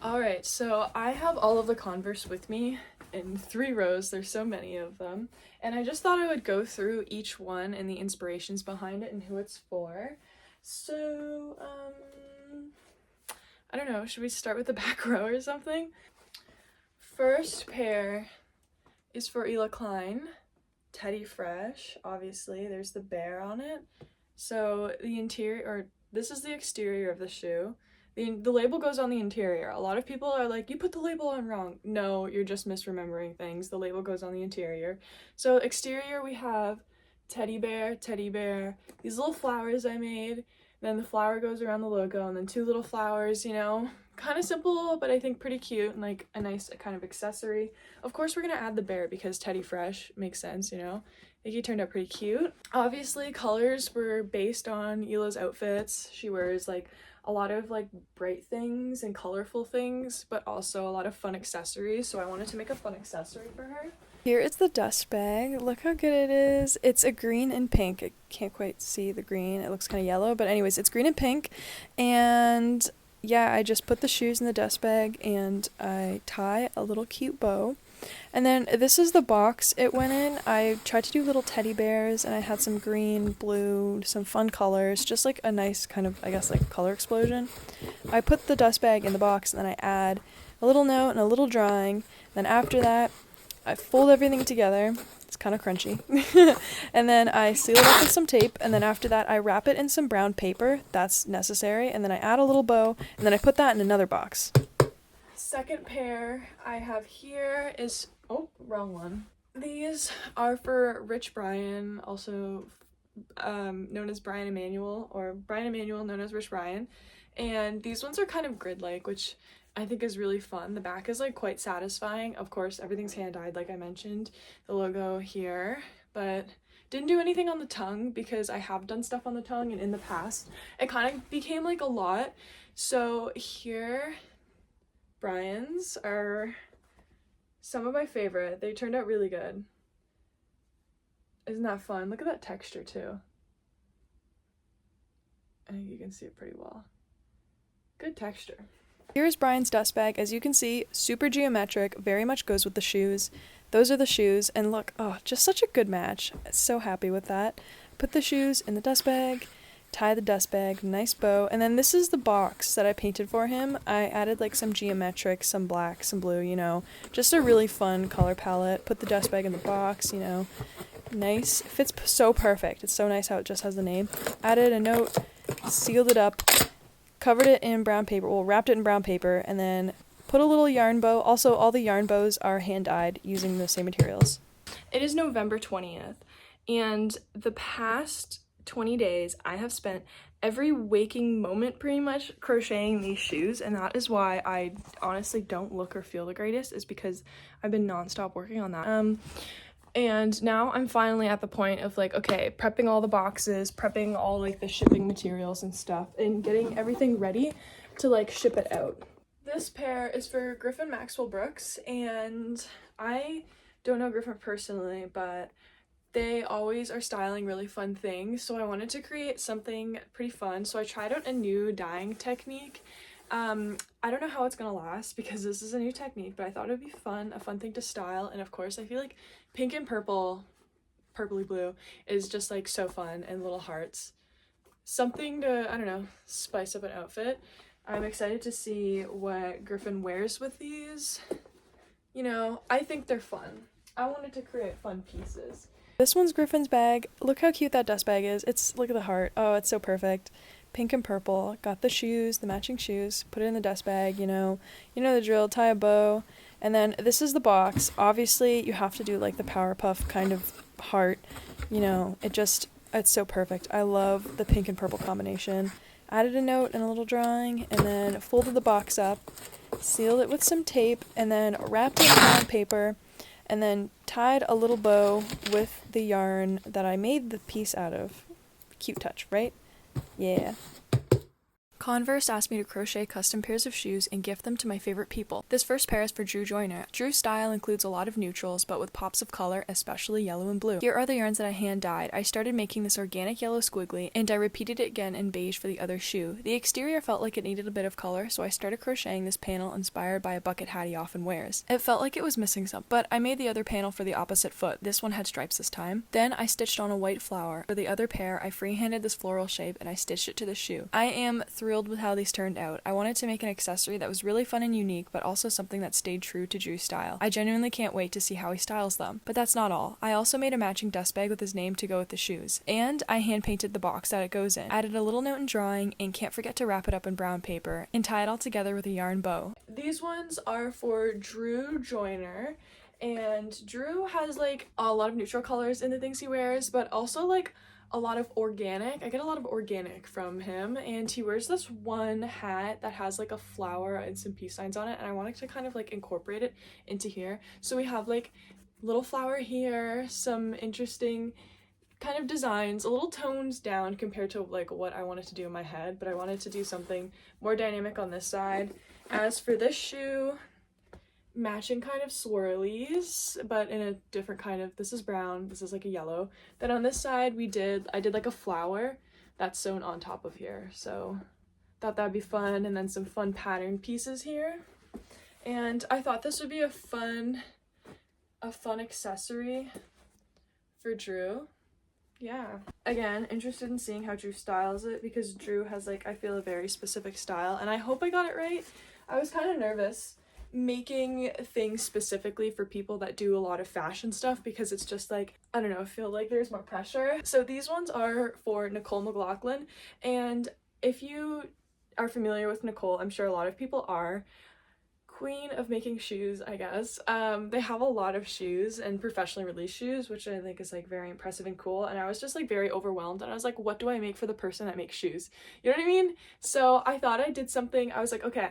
Alright, so I have all of the Converse with me in 3 rows. There's so many of them. And I just thought I would go through each one and the inspirations behind it and who it's for. So, I don't know, should we start with the back row or something? First pair is for Ela Klein. Teddy Fresh, obviously. There's the bear on it. So the interior, or this is the exterior of the shoe. The label goes on the interior. A lot of people are like, you put the label on wrong. No, you're just misremembering things. The label goes on the interior. So exterior, we have teddy bear, these little flowers I made. Then the flower goes around the logo, and then 2 little flowers, you know, kind of simple, but I think pretty cute and like a nice kind of accessory. Of course, we're gonna add the bear because Teddy Fresh makes sense, you know. I think he turned out pretty cute. Obviously, colors were based on Ela's outfits. She wears like a lot of like bright things and colorful things, but also a lot of fun accessories, so I wanted to make a fun accessory for her. Here is the dust bag. Look how good it is. It's a green and pink. I can't quite see the green. It looks kind of yellow, but anyways, it's green and pink. And yeah, I just put the shoes in the dust bag and I tie a little cute bow. And then this is the box it went in. I tried to do little teddy bears and I had some green, blue, some fun colors, just like a nice kind of, I guess, like color explosion. I put the dust bag in the box and then I add a little note and a little drawing. Then after that, I fold everything together. It's kind of crunchy. And then I seal it up with some tape, and then after that I wrap it in some brown paper. That's necessary. And then I add a little bow, and then I put that in another box. Second pair I have here is, oh, wrong one. These are for Rich Brian, also known as Brian Emanuel, or Brian Emanuel known as Rich Brian. And these ones are kind of grid-like, which I think is really fun. The back is like quite satisfying. Of course, everything's hand-dyed, like I mentioned. The logo here, but didn't do anything on the tongue because I have done stuff on the tongue, and in the past it kind of became like a lot. So here, Brian's are some of my favorite. They turned out really good. Isn't that fun? Look at that texture too. I think you can see it pretty well. Good texture. Here's Brian's dust bag. As you can see, super geometric, very much goes with the shoes. Those are the shoes, and look, oh, just such a good match. So happy with that. Put the shoes in the dust bag, tie the dust bag, nice bow, and then this is the box that I painted for him. I added like some geometric, some black, some blue, you know, just a really fun color palette. Put the dust bag in the box, you know, nice. It fits so perfect. It's so nice how it just has the name. Added a note, sealed it up, covered it in brown paper, well, wrapped it in brown paper, and then put a little yarn bow. Also, all the yarn bows are hand-dyed using the same materials. It is November 20th, and the past 20 days I have spent every waking moment pretty much crocheting these shoes, and that is why I honestly don't look or feel the greatest, is because I've been non-stop working on that. And now I'm finally at the point of like, okay, prepping all the boxes, prepping all like the shipping materials and stuff, and getting everything ready to like ship it out. This pair is for Griffin Maxwell Brooks, and I don't know Griffin personally, but they always are styling really fun things, so I wanted to create something pretty fun. So I tried out a new dyeing technique. I don't know how it's gonna last because this is a new technique, but I thought it would be fun, a fun thing to style. And of course, I feel like pink and purple, purpley blue, is just like so fun, and little hearts. Something to, I don't know, spice up an outfit. I'm excited to see what Griffin wears with these. You know, I think they're fun. I wanted to create fun pieces. This one's Griffin's bag. Look how cute that dust bag is. Look at the heart. Oh, it's so perfect. Pink and purple. Got the shoes, the matching shoes. Put it in the dust bag, you know the drill. Tie a bow. And then this is the box. Obviously, you have to do like the Powerpuff kind of heart. You know, it's so perfect. I love the pink and purple combination. Added a note and a little drawing, and then folded the box up, sealed it with some tape, and then wrapped it in brown paper, and then tied a little bow with the yarn that I made the piece out of. Cute touch, right? Yeah. Converse asked me to crochet custom pairs of shoes and gift them to my favorite people. This first pair is for Drew Joyner. Drew's style includes a lot of neutrals, but with pops of color, especially yellow and blue. Here are the yarns that I hand dyed. I started making this organic yellow squiggly, and I repeated it again in beige for the other shoe. The exterior felt like it needed a bit of color, so I started crocheting this panel inspired by a bucket hat he often wears. It felt like it was missing some, but I made the other panel for the opposite foot. This one had stripes this time. Then I stitched on a white flower. For the other pair, I freehanded this floral shape and I stitched it to the shoe. I am thrilled with how these turned out. I wanted to make an accessory that was really fun and unique, but also something that stayed true to Drew's style. I genuinely can't wait to see how he styles them. But that's not all. I also made a matching dust bag with his name to go with the shoes. And I hand painted the box that it goes in. Added a little note in drawing, and can't forget to wrap it up in brown paper and tie it all together with a yarn bow. These ones are for Drew Joyner. And Drew has like a lot of neutral colors in the things he wears, but also like a lot of organic. I get a lot of organic from him, and he wears this one hat that has like a flower and some peace signs on it, and I wanted to kind of like incorporate it into here. So we have like little flower here, some interesting kind of designs, a little tones down compared to like what I wanted to do in my head, but I wanted to do something more dynamic on this side. As for this shoe, matching kind of swirlies, but in a different kind of, this is brown, this is like a yellow. Then on this side I did like a flower that's sewn on top of here, so thought that'd be fun. And then some fun pattern pieces here, and I thought this would be a fun accessory for Drew. Yeah, again, interested in seeing how Drew styles it, because Drew has like, I feel, a very specific style, and I hope I got it right. I was kind of nervous making things specifically for people that do a lot of fashion stuff, because it's just like, I don't know, I feel like there's more pressure. So these ones are for Nicole McLaughlin, and if you are familiar with Nicole, I'm sure a lot of people are, queen of making shoes, I guess. They have a lot of shoes and professionally released shoes, which I think is like very impressive and cool, and I was just like very overwhelmed, and I was like, what do I make for the person that makes shoes? You know what I mean? So I thought I did something. I was like, okay,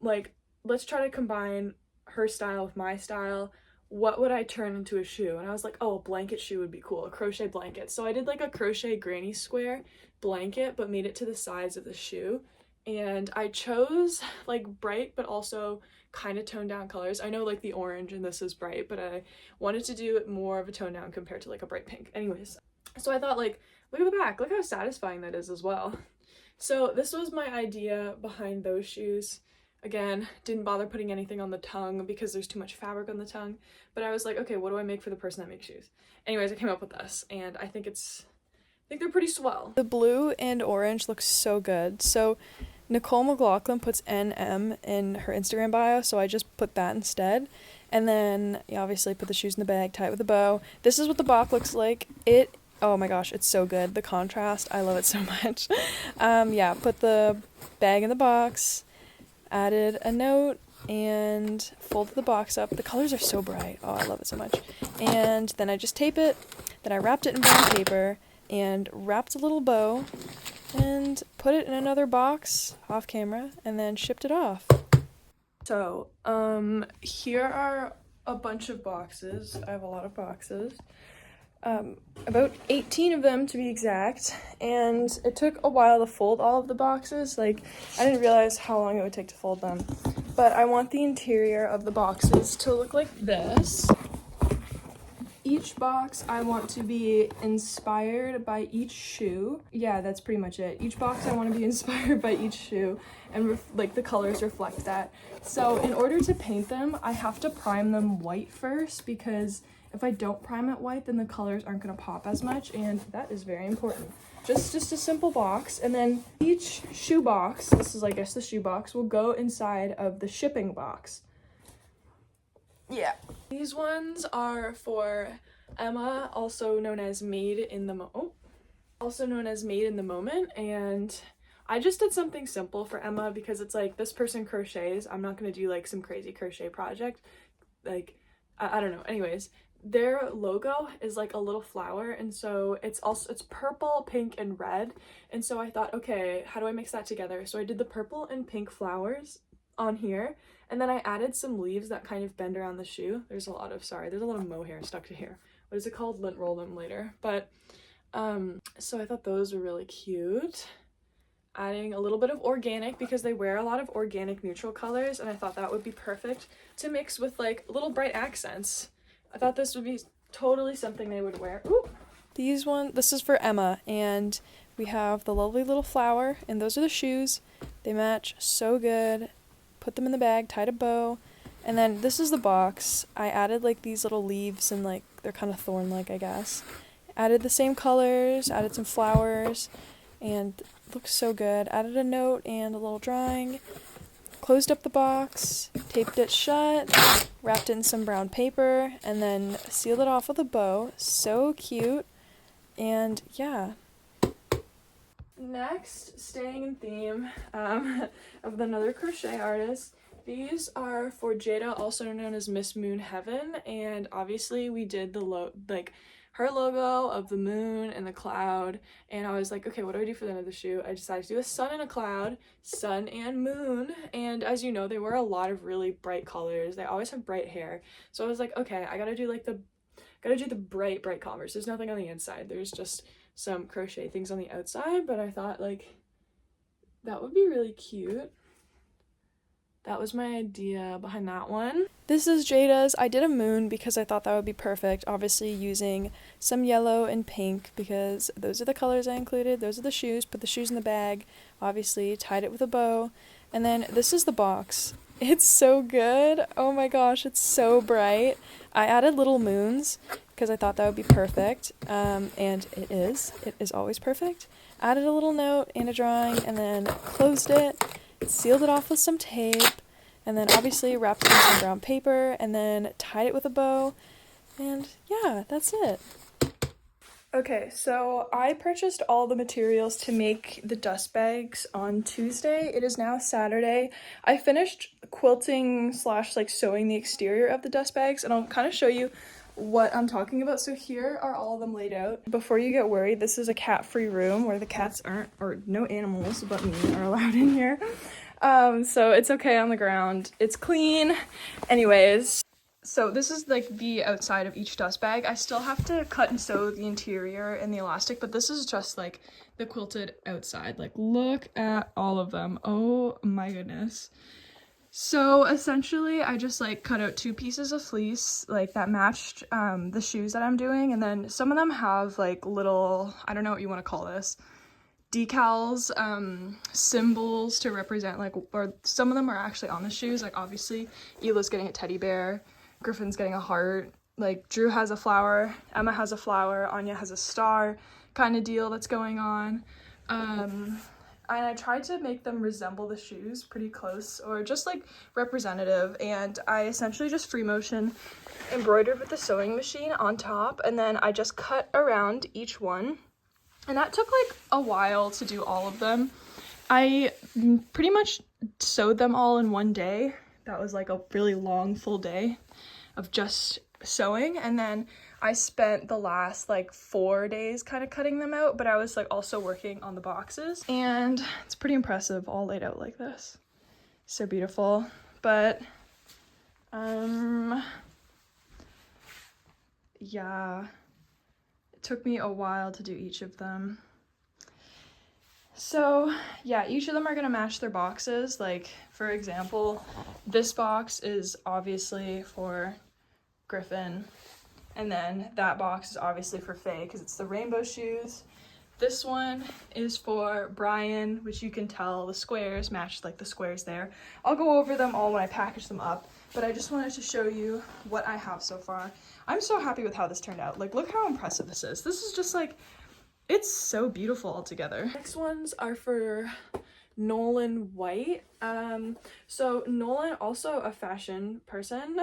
like, let's try to combine her style with my style. What would I turn into a shoe? And I was like, oh, a blanket shoe would be cool, a crochet blanket. So I did like a crochet granny square blanket, but made it to the sides of the shoe. And I chose like bright but also kind of toned down colors. I know like the orange and this is bright, but I wanted to do it more of a tone down compared to like a bright pink. Anyways, so I thought, like, look at the back, look how satisfying that is as well. So this was my idea behind those shoes. Again, didn't bother putting anything on the tongue because there's too much fabric on the tongue, but I was like, okay, what do I make for the person that makes shoes? Anyways, I came up with this, and I think they're pretty swell. The blue and orange looks so good. So Nicole McLaughlin puts NM in her Instagram bio, so I just put that instead. And then you obviously put the shoes in the bag, tie it with a bow. This is what the box looks like. Oh my gosh, it's so good. The contrast, I love it so much. Yeah, put the bag in the box, added a note, and folded the box up. The colors are so bright. Oh, I love it so much. And then I just tape it. Then I wrapped it in brown paper and wrapped a little bow and put it in another box off camera and then shipped it off. So, here are a bunch of boxes. I have a lot of boxes. About 18 of them to be exact, and it took a while to fold all of the boxes. Like, I didn't realize how long it would take to fold them, but I want the interior of the boxes to look like this. Each box I want to be inspired by each shoe. Yeah, that's pretty much it. Each box I want to be inspired by each shoe, and like the colors reflect that. So in order to paint them, I have to prime them white first, because if I don't prime it white, then the colors aren't going to pop as much, and that is very important. Just a simple box, and then each shoe box, this is I guess the shoe box, will go inside of the shipping box. Yeah. These ones are for Emma, also known as Made in the Moment, and I just did something simple for Emma because it's like, this person crochets. I'm not going to do like some crazy crochet project. Like, I don't know. Anyways, their logo is like a little flower, and so it's purple, pink, and red, and so I thought, okay, how do I mix that together? So I did the purple and pink flowers on here, and then I added some leaves that kind of bend around the shoe. There's a lot of mohair stuck to here. What is it called? Lint roll them later. But so I thought those were really cute. adding a little bit of organic because they wear a lot of organic neutral colors, and I thought that would be perfect to mix with like little bright accents. I thought this would be totally something they would wear. Ooh. This is for Emma, and we have the lovely little flower, and those are the shoes. They match so good. Put them in the bag, tied a bow, and then this is the box. I added like these little leaves, and like they're kind of thorn-like, I guess. Added the same colors, added some flowers, and it looks so good. Added a note and a little drawing. Closed up the box, taped it shut, wrapped it in some brown paper, and then sealed it off with a bow. So cute. And yeah. Next, staying in theme of another crochet artist. These are for Jada, also known as Miss Moon Heaven, and obviously we did the her logo of the moon and the cloud, and I was like, okay, what do I do for the end of the shoe? I decided to do a sun and a cloud, sun and moon, and as you know, they wear a lot of really bright colors. They always have bright hair, so I was like, okay, I gotta do the bright Converse. There's nothing on the inside. There's just some crochet things on the outside, but I thought like that would be really cute. That was my idea behind that one. This is Jada's. I did a moon because I thought that would be perfect, obviously using some yellow and pink because those are the colors I included. Those are the shoes. Put the shoes in the bag, obviously tied it with a bow, and then this is the box. It's so good. Oh my gosh, it's so bright. I added little moons because I thought that would be perfect, and it is. It is always perfect. Added a little note and a drawing, and then closed it, sealed it off with some tape, and then obviously wrapped it in some brown paper, and then tied it with a bow, and yeah, that's it. Okay, so I purchased all the materials to make the dust bags on Tuesday. It is now Saturday. I finished quilting / like sewing the exterior of the dust bags, and I'll kind of show you what I'm talking about. So here are all of them laid out. Before you get worried, this is a cat-free room where the cats aren't, or no animals but me are allowed in here. So it's okay on the ground. It's clean. Anyways. So this is like the outside of each dust bag. I still have to cut and sew the interior and the elastic, but this is just like the quilted outside. Like look at all of them. Oh my goodness. So essentially I just like cut out 2 pieces of fleece like that matched the shoes that I'm doing, and then some of them have like little, I don't know what you want to call this, decals, symbols to represent like, or some of them are actually on the shoes. Like obviously Ela's getting a teddy bear, Griffin's getting a heart, like Drew has a flower, Emma has a flower, Anya has a star kind of deal that's going on. And I tried to make them resemble the shoes pretty close, or just like representative, and I essentially just free motion embroidered with the sewing machine on top, and then I just cut around each one, and that took like a while to do all of them. I pretty much sewed them all in one day. That was like a really long full day of just sewing, and then I spent the last like 4 days kind of cutting them out, but I was like also working on the boxes, and it's pretty impressive all laid out like this. So beautiful. But yeah, it took me a while to do each of them. So yeah, each of them are gonna match their boxes. Like for example, this box is obviously for Griffin, and then that box is obviously for Faye because it's the rainbow shoes. This one is for Brian, which you can tell the squares match like the squares there. I'll go over them all when I package them up, but I just wanted to show you what I have so far. I'm so happy with how this turned out. Like look how impressive this is. This is just like, it's so beautiful all together. Next ones are for Nolan White. So Nolan, also a fashion person,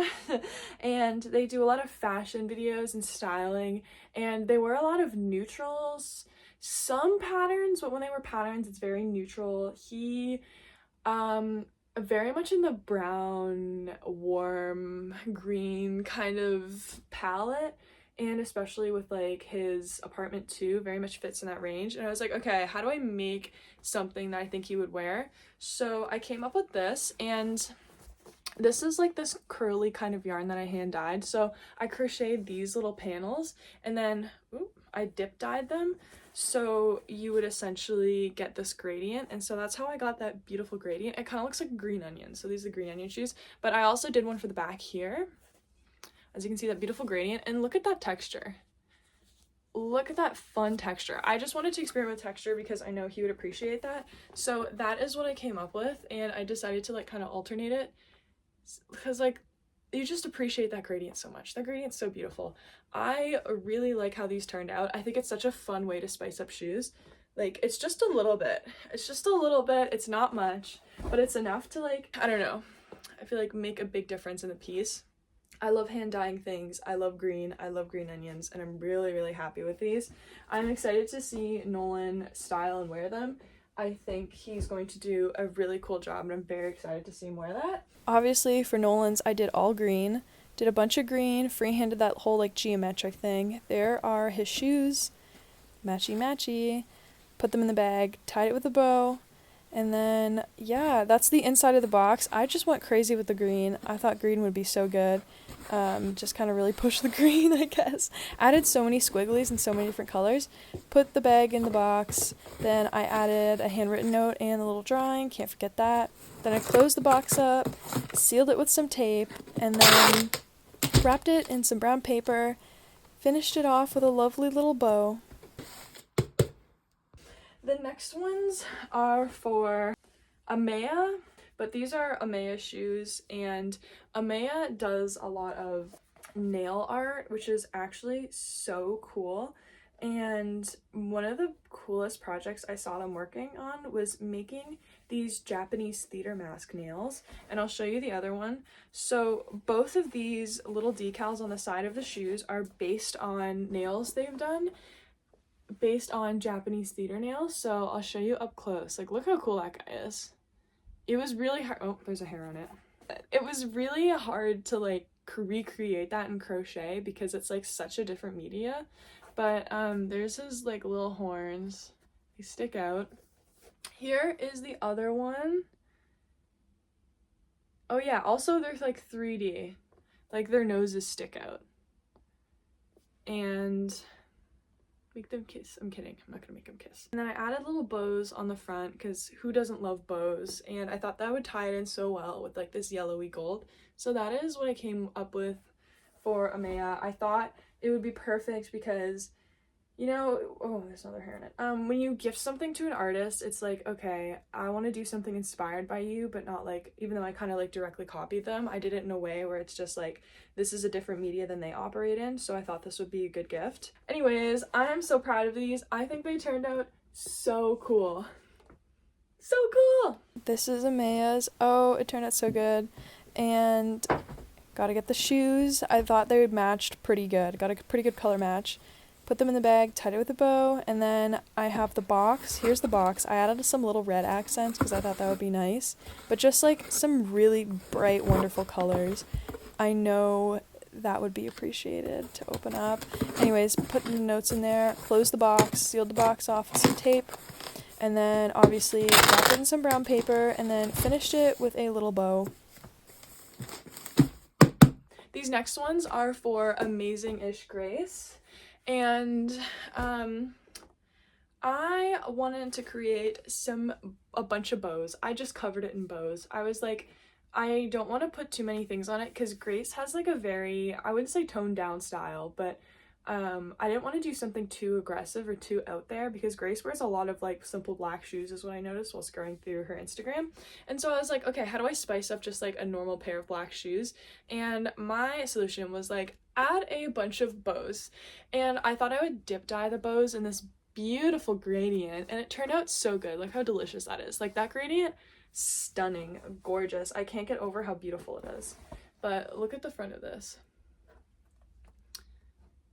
and they do a lot of fashion videos and styling, and they wear a lot of neutrals, some patterns, but when they wear patterns, it's very neutral. He, very much in the brown, warm, green kind of palette, and especially with like his apartment too, very much fits in that range. And I was like, okay, how do I make something that I think he would wear? So I came up with this, and this is like this curly kind of yarn that I hand dyed. So I crocheted these little panels, and then I dip dyed them. So you would essentially get this gradient, and so that's how I got that beautiful gradient. It kind of looks like a green onion, so these are the green onion shoes, but I also did one for the back here. As you can see, that beautiful gradient, and look at that texture. Look at that fun texture. I just wanted to experiment with texture because I know he would appreciate that. So that is what I came up with, and I decided to like kind of alternate it because like you just appreciate that gradient so much. That gradient's so beautiful. I really like how these turned out. I think it's such a fun way to spice up shoes. Like, it's just a little bit. It's just a little bit. It's not much, but it's enough to like, I don't know. I feel like make a big difference in the piece. I love hand dyeing things. I love green onions, and I'm really, really happy with these. I'm excited to see Nolan style and wear them. I think he's going to do a really cool job, and I'm very excited to see him wear that. Obviously, for Nolan's, I did all green. Did a bunch of green, freehanded that whole like geometric thing. There are his shoes, matchy matchy. Put them in the bag, tied it with a bow. And then, yeah, that's the inside of the box. I just went crazy with the green. I thought green would be so good. Just kind of really pushed the green, I guess. Added so many squigglies and so many different colors. Put the bag in the box. Then I added a handwritten note and a little drawing. Can't forget that. Then I closed the box up, sealed it with some tape, and then wrapped it in some brown paper. Finished it off with a lovely little bow. The next ones are for Amaya, but these are Amaya shoes, and Amaya does a lot of nail art, which is actually so cool. And one of the coolest projects I saw them working on was making these Japanese theater mask nails, and I'll show you the other one. So both of these little decals on the side of the shoes are based on nails they've done, based on Japanese theater nails. So I'll show you up close. Like, look how cool that guy is. It was really hard. Oh, there's a hair on it. It was really hard to like recreate that in crochet because it's like such a different media. But there's his like little horns. They stick out. Here is the other one. Oh yeah, also they're like 3D. Like their noses stick out. And make them kiss. I'm kidding. I'm not gonna make them kiss. And then I added little bows on the front because who doesn't love bows? And I thought that would tie it in so well with like this yellowy gold. So that is what I came up with for Amaya. I thought it would be perfect because, you know, oh, there's another hair in it. When you gift something to an artist, it's like, okay, I want to do something inspired by you, but not like, even though I kind of like directly copied them, I did it in a way where it's just like, this is a different media than they operate in, so I thought this would be a good gift. Anyways, I'm so proud of these. I think they turned out so cool. So cool! This is Amaya's. Oh, it turned out so good. And gotta get the shoes. I thought they would matched pretty good. Got a pretty good color match. Put them in the bag, tied it with a bow, and then I have the box. Here's the box. I added some little red accents because I thought that would be nice, but just like some really bright, wonderful colors. I know that would be appreciated to open up. Anyways, put the notes in there, closed the box, sealed the box off with some tape, and then obviously wrapped it in some brown paper, and then finished it with a little bow. These next ones are for Amazing-ish Grace. And I wanted to create a bunch of bows. I just covered it in bows. I was like, I don't want to put too many things on it because Grace has like a very, I wouldn't say toned down style, but I didn't want to do something too aggressive or too out there because Grace wears a lot of like simple black shoes is what I noticed while scrolling through her Instagram. And so I was like, okay, how do I spice up just like a normal pair of black shoes? And my solution was like, add a bunch of bows. And I thought I would dip dye the bows in this beautiful gradient, and it turned out so good. Look how delicious that is. Like that gradient, stunning, gorgeous. I can't get over how beautiful it is. But look at the front of this.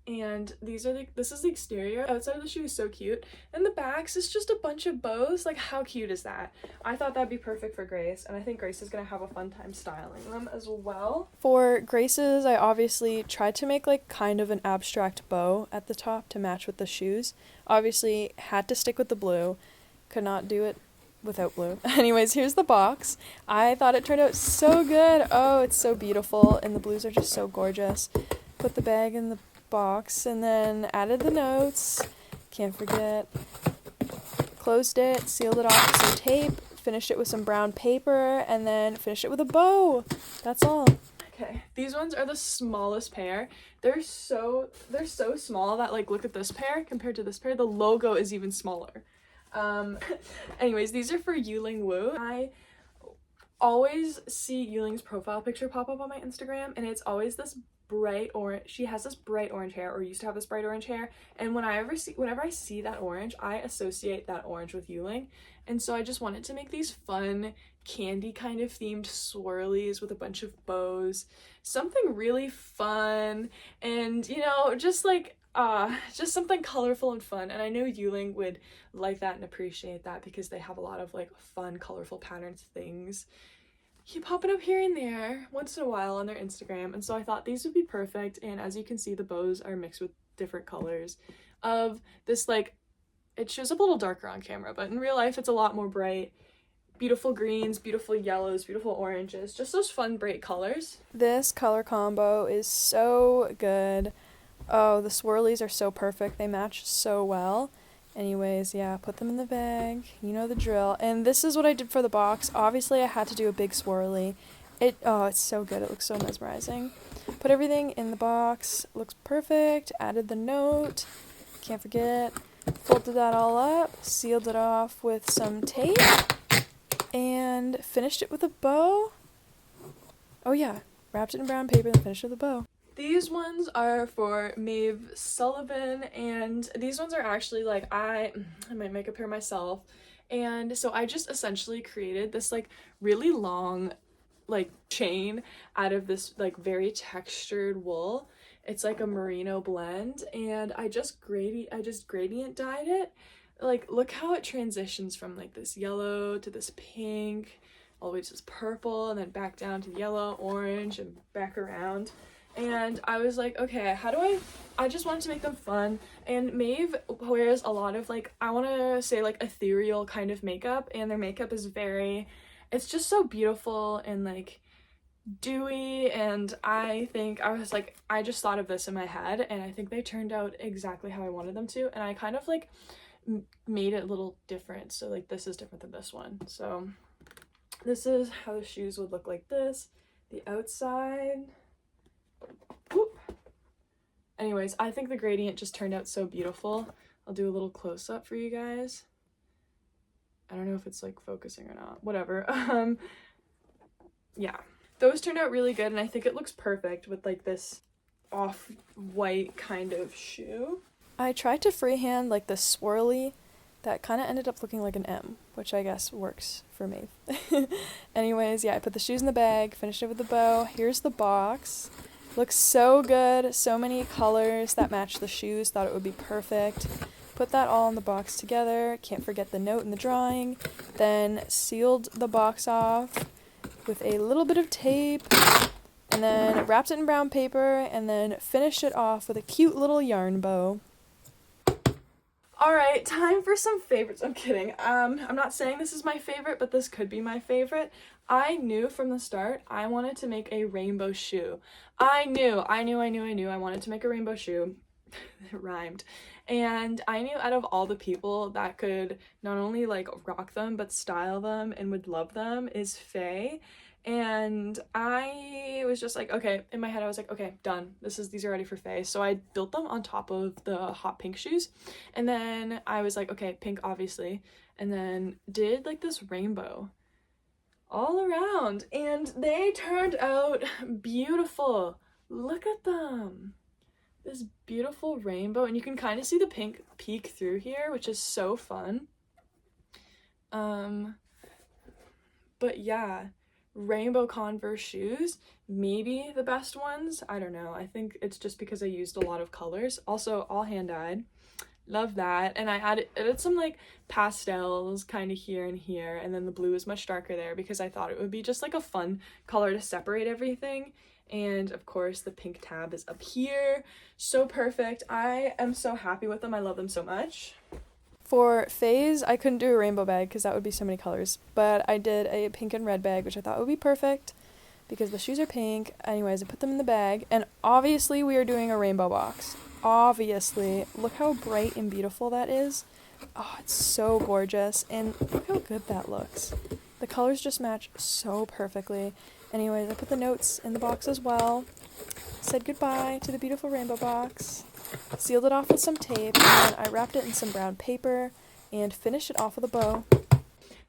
And these are this is the exterior. Outside of the shoe is so cute. And the backs is just a bunch of bows. Like, how cute is that? I thought that'd be perfect for Grace, and I think Grace is gonna have a fun time styling them as well. For Grace's, I obviously tried to make like kind of an abstract bow at the top to match with the shoes. Obviously had to stick with the blue. Could not do it without blue. Anyways, here's the box. I thought it turned out so good. Oh, it's so beautiful, and the blues are just so gorgeous. Put the bag in the box and then added the notes. can't forget. Closed it, sealed it off with some tape, finished it with some brown paper, and then finished it with a bow. That's all. Okay, these ones are the smallest pair. They're so small that, like, look at this pair compared to this pair. The logo is even smaller. Anyways, these are for Yuling Wu. I always see Yuling's profile picture pop up on my Instagram, and it's always this bright orange. She has this bright orange hair, or used to have this bright orange hair, and whenever I see that orange, I associate that orange with Yuling. And so I just wanted to make these fun candy kind of themed swirlies with a bunch of bows, something really fun, and, you know, just like just something colorful and fun. And I know Yuling would like that and appreciate that, because they have a lot of like fun, colorful patterns things keep popping up here and there once in a while on their Instagram. And so I thought these would be perfect. And as you can see, the bows are mixed with different colors of this, like, it shows up a little darker on camera, but in real life it's a lot more bright. Beautiful greens, beautiful yellows, beautiful oranges, just those fun bright colors. This color combo is so good. Oh, the swirlies are so perfect. They match so well. Anyways, yeah, put them in the bag. You know the drill. And this is what I did for the box. Obviously, I had to do a big swirly. It's so good. It looks so mesmerizing. Put everything in the box. Looks perfect. Added the note. Can't forget. Folded that all up. Sealed it off with some tape. And finished it with a bow. Oh yeah, wrapped it in brown paper and finished it with a bow. These ones are for Maeve Sullivan, and these ones are actually like, I might make a pair myself. And so I just essentially created this like really long like chain out of this like very textured wool. It's like a merino blend, and I just gradient dyed it. Like, look how it transitions from like this yellow to this pink, all the way to this purple, and then back down to yellow, orange, and back around. And I was like, okay, how do I just wanted to make them fun. And Maeve wears a lot of like, I want to say like ethereal kind of makeup, and their makeup is it's just so beautiful and like dewy. And I was like, I just thought of this in my head, and I think they turned out exactly how I wanted them to. And I kind of like made it a little different. So like this is different than this one. So this is how the shoes would look like this. The outside. Whoop. Anyways, I think the gradient just turned out so beautiful. I'll do a little close-up for you guys. I don't know if it's like focusing or not. Whatever. Yeah. Those turned out really good, and I think it looks perfect with like this off-white kind of shoe. I tried to freehand like the swirly that kind of ended up looking like an M, which I guess works for me. Anyways, yeah, I put the shoes in the bag, finished it with the bow. Here's the box. Looks so good. So many colors that match the shoes. Thought it would be perfect. Put that all in the box together. Can't forget the note and the drawing. Then sealed the box off with a little bit of tape, and then wrapped it in brown paper, and then finished it off with a cute little yarn bow. Alright, time for some favorites. I'm kidding. I'm not saying this is my favorite, but this could be my favorite. I knew from the start I wanted to make a rainbow shoe. I knew I wanted to make a rainbow shoe. It rhymed. And I knew out of all the people that could not only like rock them, but style them and would love them is Faye. And I was just like, okay, in my head I was like, okay, done. These are ready for Faye. So I built them on top of the hot pink shoes. And then I was like, okay, pink obviously. And then did like this rainbow all around. And they turned out beautiful. Look at them. This beautiful rainbow. And you can kind of see the pink peek through here, which is so fun. But yeah. Rainbow Converse shoes, maybe the best ones. I don't know. I think it's just because I used a lot of colors. Also, all hand-dyed. Love that. And I added some like pastels kind of here and here, and then the blue is much darker there because I thought it would be just like a fun color to separate everything. And of course the pink tab is up here. So perfect. I am so happy with them. I love them so much. For Faye's, I couldn't do a rainbow bag because that would be so many colors, but I did a pink and red bag, which I thought would be perfect because the shoes are pink. Anyways, I put them in the bag, and obviously we are doing a rainbow box. obviously. Look how bright and beautiful that is. Oh, it's so gorgeous, and look how good that looks. The colors just match so perfectly. Anyways, I put the notes in the box as well, said goodbye to the beautiful rainbow box, sealed it off with some tape, and then I wrapped it in some brown paper and finished it off with a bow.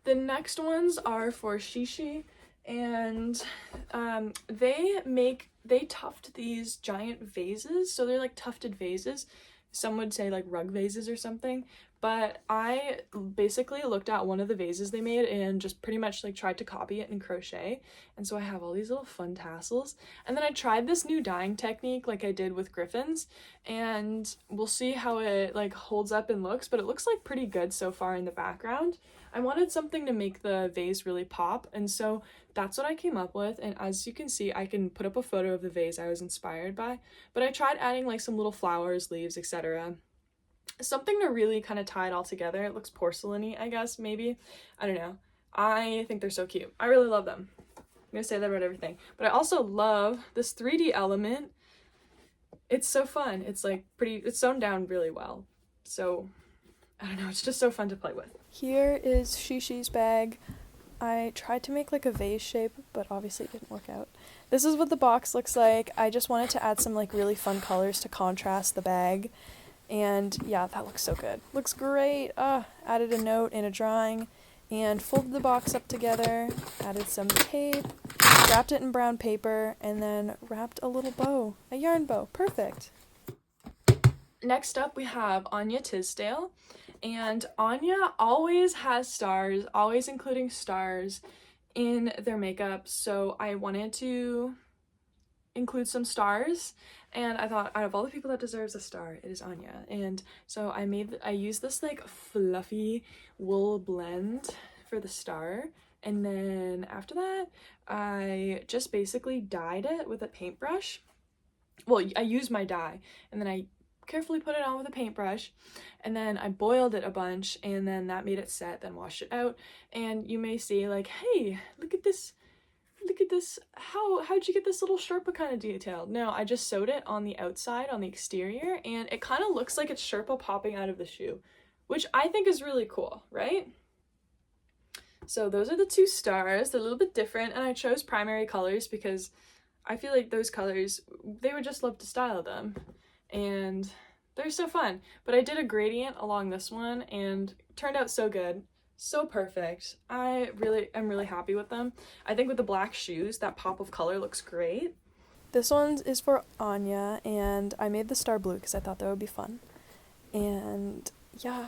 The next ones are for Shishi, and they tuft these giant vases, so they're like tufted vases. Some would say like rug vases or something, but I basically looked at one of the vases they made and just pretty much like tried to copy it in crochet, and so I have all these little fun tassels. And then I tried this new dyeing technique like I did with griffins, and we'll see how it like holds up and looks, but it looks like pretty good so far in the background. I wanted something to make the vase really pop, and so that's what I came up with. And as you can see, I can put up a photo of the vase I was inspired by, but I tried adding like some little flowers, leaves, etc. Something to really kind of tie it all together. It looks porcelain-y, I guess, maybe. I don't know. I think they're so cute. I really love them. I'm gonna say that about everything. But I also love this 3D element. It's so fun. It's like it's sewn down really well. So I don't know, it's just so fun to play with. Here is Shishi's bag. I tried to make like a vase shape, but obviously it didn't work out. This is what the box looks like. I just wanted to add some like really fun colors to contrast the bag. And yeah, that looks so good. Looks great. Added a note and a drawing and folded the box up together, added some tape, wrapped it in brown paper, and then wrapped a little bow, a yarn bow. Perfect. Next up we have Anya Tisdale, and Anya always has stars, always including stars in their makeup, so I wanted to include some stars, and I thought out of all the people that deserves a star, it is Anya. And so I used this like fluffy wool blend for the star, and then after that I just basically dyed it with a paintbrush. Well, I used my dye, and then I carefully put it on with a paintbrush, and then I boiled it a bunch, and then that made it set, then washed it out. And you may see like, hey, look at this, how'd you get this little Sherpa kind of detail? No, I just sewed it on the outside, on the exterior, and it kind of looks like it's Sherpa popping out of the shoe, which I think is really cool, right? So those are the two stars. They're a little bit different, and I chose primary colors because I feel like those colors, they would just love to style them, and they're so fun. But I did a gradient along this one, and it turned out so good, so perfect. I'm really happy with them. I think with the black shoes, that pop of color looks great. This one is for Anya, and I made the star blue because I thought that would be fun. And yeah,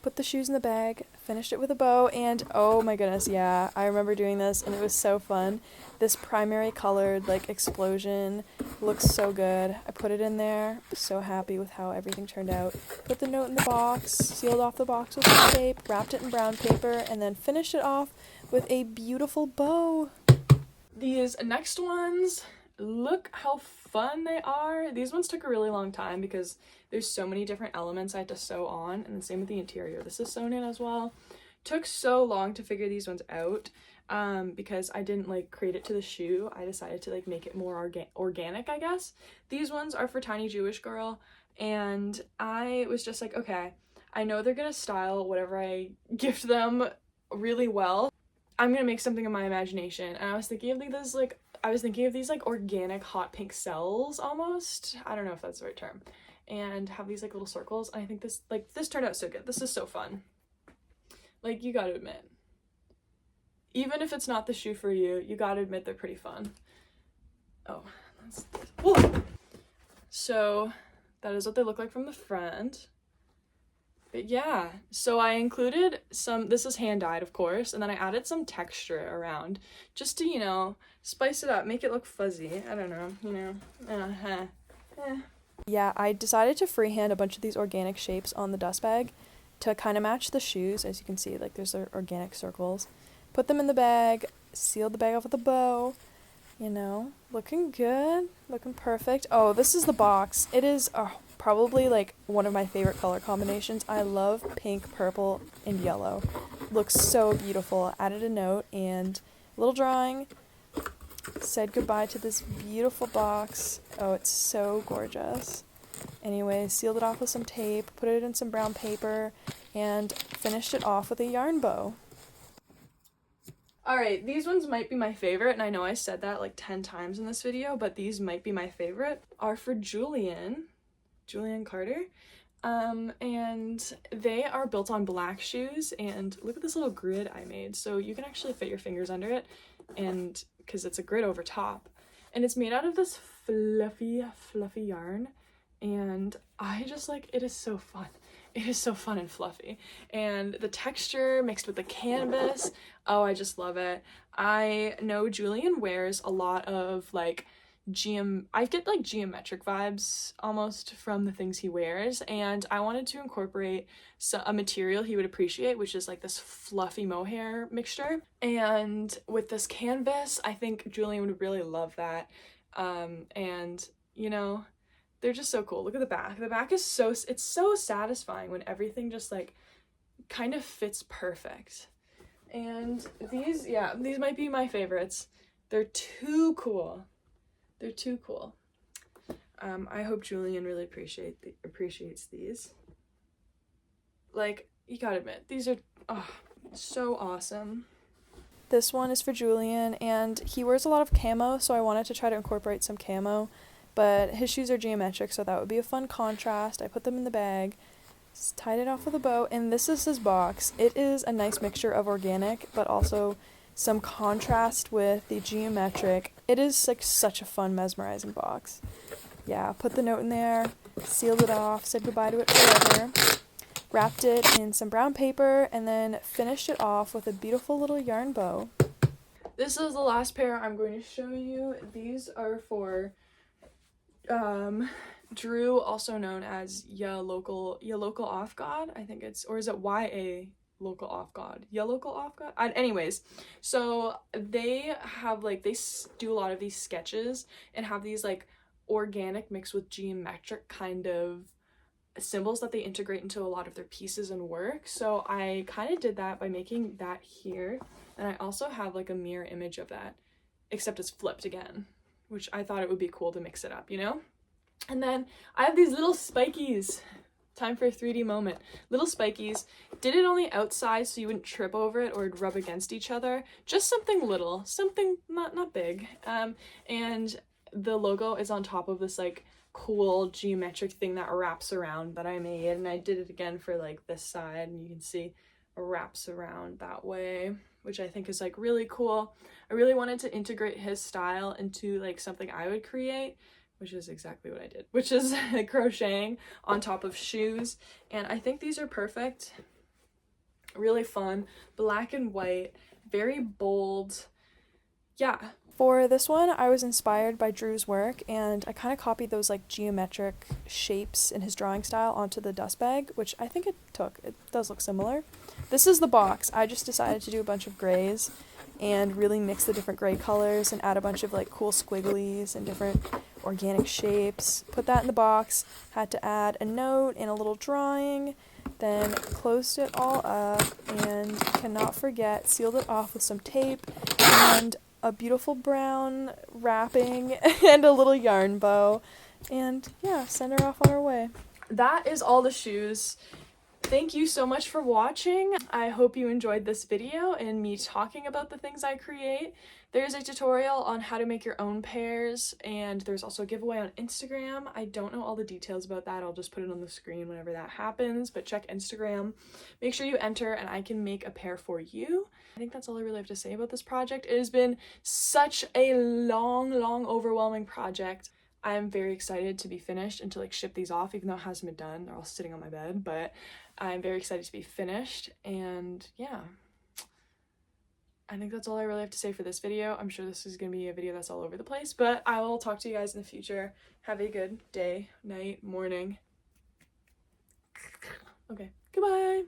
put the shoes in the bag, finished it with a bow, and oh my goodness, yeah, I remember doing this, and it was so fun. This primary colored like explosion looks so good. I put it in there, so happy with how everything turned out. Put the note in the box, sealed off the box with some tape, wrapped it in brown paper, and then finished it off with a beautiful bow. These next ones, look how fun they are. These ones took a really long time because there's so many different elements I had to sew on, and the same with the interior. This is sewn in as well. Took so long to figure these ones out because I didn't like create it to the shoe. I decided to like make it more organic, I guess. These ones are for Tiny Jewish Girl, and I was just like, okay, I know they're gonna style whatever I gift them really well. I'm gonna make something in my imagination, and I was thinking of these like organic hot pink cells almost. I don't know if that's the right term. And have these like little circles, and I think this turned out so good. This is so fun. Like, you gotta admit, even if it's not the shoe for you, you gotta admit they're pretty fun. Oh, so that is what they look like from the front. But yeah, so I included this is hand dyed, of course, and then I added some texture around just to, you know, spice it up, make it look fuzzy. I don't know, you know. Yeah, I decided to freehand a bunch of these organic shapes on the dust bag to kind of match the shoes. As you can see, like there's organic circles. Put them in the bag, sealed the bag off with a bow, you know, looking good, looking perfect. Oh, this is the box. It is probably like one of my favorite color combinations. I love pink, purple, and yellow. Looks so beautiful. Added a note and a little drawing. Said goodbye to this beautiful box. Oh, it's so gorgeous. Anyways, sealed it off with some tape, put it in some brown paper, and finished it off with a yarn bow. Alright, these ones might be my favorite, and I know I said that like 10 times in this video, but these might be my favorite, are for Julian Carter. And they are built on black shoes, and look at this little grid I made. So you can actually fit your fingers under it, and because it's a grid over top, and it's made out of this fluffy yarn, and I just like, it is so fun. It is so fun and fluffy, and the texture mixed with the canvas, oh, I just love it. I know Julian wears a lot of like I get like geometric vibes almost from the things he wears, and I wanted to incorporate a material he would appreciate, which is like this fluffy mohair mixture. And with this canvas, I think Julian would really love that. And you know, they're just so cool. Look at the back. The back is it's so satisfying when everything just like kind of fits perfect. And these might be my favorites. They're too cool. They're too cool. I hope Julian really appreciates these. Like, you gotta admit, these are so awesome. This one is for Julian, and he wears a lot of camo, so I wanted to try to incorporate some camo, but his shoes are geometric, so that would be a fun contrast. I put them in the bag, tied it off with a bow, and this is his box. It is a nice mixture of organic, but also some contrast with the geometric. It is like such a fun, mesmerizing box. Yeah, put the note in there, sealed it off, said goodbye to it forever, wrapped it in some brown paper, and then finished it off with a beautiful little yarn bow. This is the last pair I'm going to show you. These are for Drew, also known as Ya Local Off God, I think it's, or is it YA Local Off God? Ya Local Off God? Anyways, so they have like, they do a lot of these sketches and have these like organic mixed with geometric kind of symbols that they integrate into a lot of their pieces and work. So I kind of did that by making that here, and I also have like a mirror image of that, except it's flipped again, which I thought it would be cool to mix it up, you know? And then I have these little spikies. Time for a 3D moment. Little spikies. Did it on the outside so you wouldn't trip over it or rub against each other. Just something little, something not big. And the logo is on top of this like cool geometric thing that wraps around that I made, and I did it again for like this side, and you can see it wraps around that way, which I think is like really cool. I really wanted to integrate his style into like something I would create, which is exactly what I did, which is crocheting on top of shoes. And I think these are perfect. Really fun, black and white, very bold. Yeah. For this one, I was inspired by Drew's work, and I kind of copied those like geometric shapes in his drawing style onto the dust bag, which I think it took. It does look similar. This is the box. I just decided to do a bunch of grays and really mix the different gray colors and add a bunch of like cool squigglies and different organic shapes. Put that in the box, had to add a note and a little drawing, then closed it all up, and cannot forget, sealed it off with some tape and a beautiful brown wrapping and a little yarn bow, and yeah, send her off on her way. That is all the shoes. Thank you so much for watching. I hope you enjoyed this video and me talking about the things I create. There's a tutorial on how to make your own pairs, and there's also a giveaway on Instagram. I don't know all the details about that. I'll just put it on the screen whenever that happens, but check Instagram. Make sure you enter and I can make a pair for you. I think that's all I really have to say about this project. It has been such a long, overwhelming project. I'm very excited to be finished and to like ship these off, even though it hasn't been done. They're all sitting on my bed, but I'm very excited to be finished. And yeah, I think that's all I really have to say for this video. I'm sure this is going to be a video that's all over the place, but I will talk to you guys in the future. Have a good day, night, morning. Okay, goodbye.